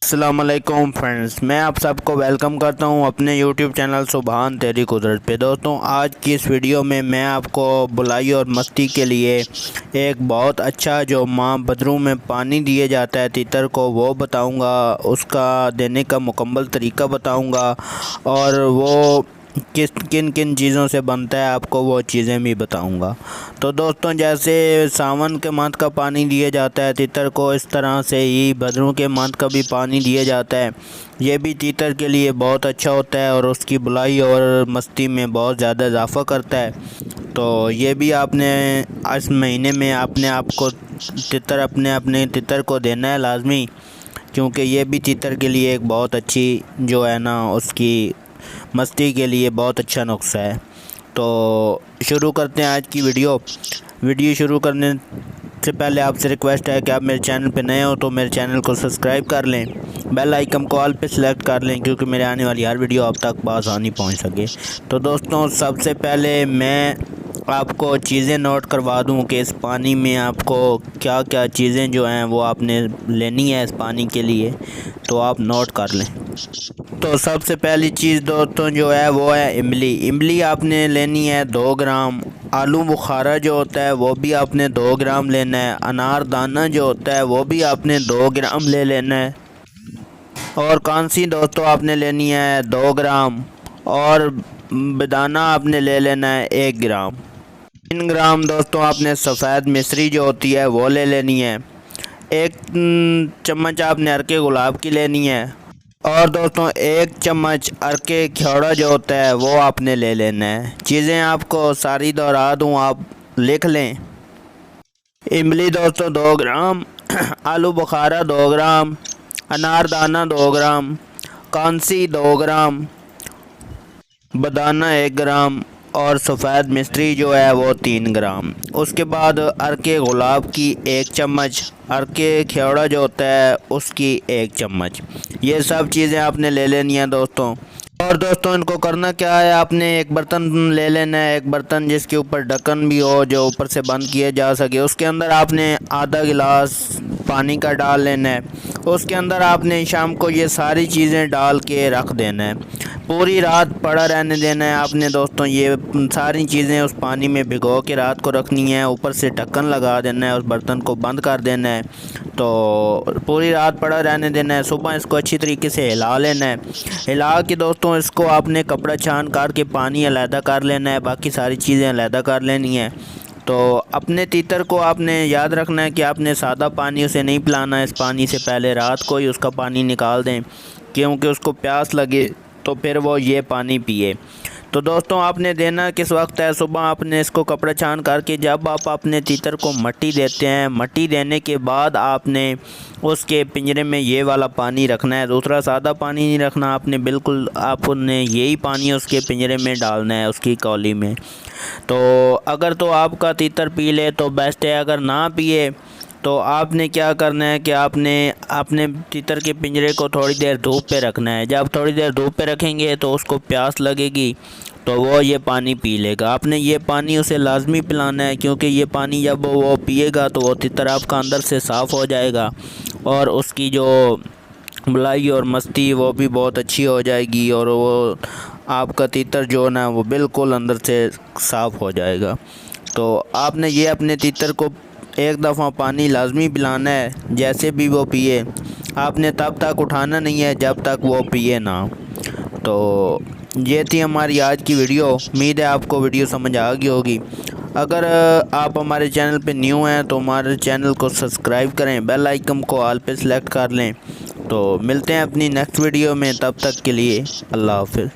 السلام علیکم فرینڈز، میں آپ سب کو ویلکم کرتا ہوں اپنے یوٹیوب چینل سبحان تیری قدرت پہ۔ دوستوں، آج کی اس ویڈیو میں آپ کو بلائی اور مستی کے لیے ایک بہت اچھا جو ماں بدروں میں پانی دیے جاتا ہے تیتر کو، وہ بتاؤں گا، اس کا دینے کا مکمل طریقہ بتاؤں گا، اور وہ کن کن چیزوں سے بنتا ہے آپ کو وہ چیزیں بھی بتاؤں گا۔ تو دوستوں، جیسے ساون کے مانتھ کا پانی دیا جاتا ہے تیتر کو، اس طرح سے ہی بدروں کے مانتھ کا بھی پانی دیا جاتا ہے۔ یہ بھی تیتر کے لیے بہت اچھا ہوتا ہے اور اس کی بلائی اور مستی میں بہت زیادہ اضافہ کرتا ہے۔ تو یہ بھی آپ نے اس مہینے میں آپ کو اپنے تیتر کو دینا ہے لازمی، کیونکہ یہ بھی تیتر کے لیے ایک بہت اچھی جو ہے نا، اس کی مستی کے لیے بہت اچھا نسخہ ہے۔ تو شروع کرتے ہیں آج کی ویڈیو شروع کرنے سے پہلے آپ سے ریکویسٹ ہے کہ آپ میرے چینل پہ نئے ہو تو میرے چینل کو سبسکرائب کر لیں، بیل آئیکن کو آل پہ سلیکٹ کر لیں، کیونکہ میرے آنے والی ہر ویڈیو آپ تک بآسانی پہنچ سکے۔ تو دوستوں، سب سے پہلے میں آپ کو چیزیں نوٹ کروا دوں کہ اس پانی میں آپ کو کیا کیا چیزیں جو ہیں وہ آپ نے لینی ہے اس پانی کے لیے، تو آپ نوٹ کر لیں۔ تو سب سے پہلی چیز دوستوں جو ہے وہ ہے املی آپ نے لینی ہے 2 گرام۔ آلو بخارا جو ہوتا ہے وہ بھی آپ نے 2 گرام لینا ہے۔ انار دانہ جو ہوتا ہے وہ بھی آپ نے 2 گرام لے لینا ہے۔ اور کانسی دوستوں آپ نے لینی ہے 2 گرام، اور بدانہ آپ نے لے لینا ہے 1 گرام۔ 3 گرام دوستوں آپ نے سفید مصری جو ہوتی ہے وہ لے لینی ہے۔ 1 چمچ آپ نے ارکے گلاب کی لینی ہے، اور دوستوں 1 چمچ ارکے کھیوڑا جو ہوتا ہے وہ آپ نے لے لینا ہے۔ چیزیں آپ کو ساری دوہرا دوں، آپ لکھ لیں۔ املی دوستوں 2 گرام، آلو بخارا 2 گرام، انار دانہ 2 گرام، کانسی 2 گرام، بدانہ 1 گرام، اور سفید مصری جو ہے وہ 3 گرام۔ اس کے بعد ارکے گلاب کی 1 چمچ، ارکے کھیوڑا جو ہوتا ہے اس کی 1 چمچ۔ یہ سب چیزیں آپ نے لے لینی ہیں دوستوں۔ اور دوستوں، ان کو کرنا کیا ہے، آپ نے ایک برتن لے لینا ہے، ایک برتن جس کے اوپر ڈھکن بھی ہو، جو اوپر سے بند کیا جا سکے۔ اس کے اندر آپ نے آدھا گلاس پانی کا ڈال لینا ہے۔ اس کے اندر آپ نے شام کو یہ ساری چیزیں ڈال کے رکھ دینا ہے، پوری رات پڑا رہنے دینا ہے آپ نے دوستوں۔ یہ ساری چیزیں اس پانی میں بھگو کے رات کو رکھنی ہے، اوپر سے ڈھکن لگا دینا ہے، اس برتن کو بند کر دینا ہے، تو پوری رات پڑا رہنے دینا ہے۔ صبح اس کو اچھی طریقے سے ہلا لینا ہے۔ ہلا کے دوستوں اس کو آپ نے کپڑا چھان کر کے پانی علیحدہ کر لینا ہے، باقی ساری چیزیں علیحدہ کر لینی ہیں۔ تو اپنے تیتر کو آپ نے یاد رکھنا ہے کہ آپ نے سادہ پانی اسے نہیں پلانا ہے، اس پانی سے پہلے رات کو ہی اس کا پانی نکال دیں، کیونکہ اس کو پیاس لگے تو پھر وہ یہ پانی پیے۔ تو دوستوں، آپ نے دینا کس وقت ہے، صبح آپ نے اس کو کپڑا چھان کر کے جب آپ اپنے تیتر کو مٹی دیتے ہیں، مٹی دینے کے بعد آپ نے اس کے پنجرے میں یہ والا پانی رکھنا ہے، دوسرا سادہ پانی نہیں رکھنا آپ نے، بالکل آپ نے یہی پانی اس کے پنجرے میں ڈالنا ہے، اس کی کولی میں۔ تو اگر تو آپ کا تیتر پی لے تو بیسٹ ہے، اگر نہ پیے تو آپ نے کیا کرنا ہے کہ آپ نے اپنے تیتر کے پنجرے کو تھوڑی دیر دھوپ پہ رکھنا ہے۔ جب تھوڑی دیر دھوپ پہ رکھیں گے تو اس کو پیاس لگے گی تو وہ یہ پانی پی لے گا۔ آپ نے یہ پانی اسے لازمی پلانا ہے، کیونکہ یہ پانی جب وہ پیے گا تو وہ تیتر آپ کا اندر سے صاف ہو جائے گا، اور اس کی جو بلائی اور مستی وہ بھی بہت اچھی ہو جائے گی، اور وہ آپ کا تیتر جو نا وہ بالکل اندر سے صاف ہو جائے گا۔ تو آپ نے یہ اپنے تیتر کو 1 دفعہ پانی لازمی پلانا ہے، جیسے بھی وہ پیے۔ آپ نے تب تک اٹھانا نہیں ہے جب تک وہ پیے نہ۔ تو یہ تھی ہماری آج کی ویڈیو، امید ہے آپ کو ویڈیو سمجھ آ گئی ہوگی۔ اگر آپ ہمارے چینل پہ نیو ہیں تو ہمارے چینل کو سبسکرائب کریں، بیل آئیکن کو آل پہ سلیکٹ کر لیں۔ تو ملتے ہیں اپنی نیکسٹ ویڈیو میں، تب تک کے لیے اللہ حافظ۔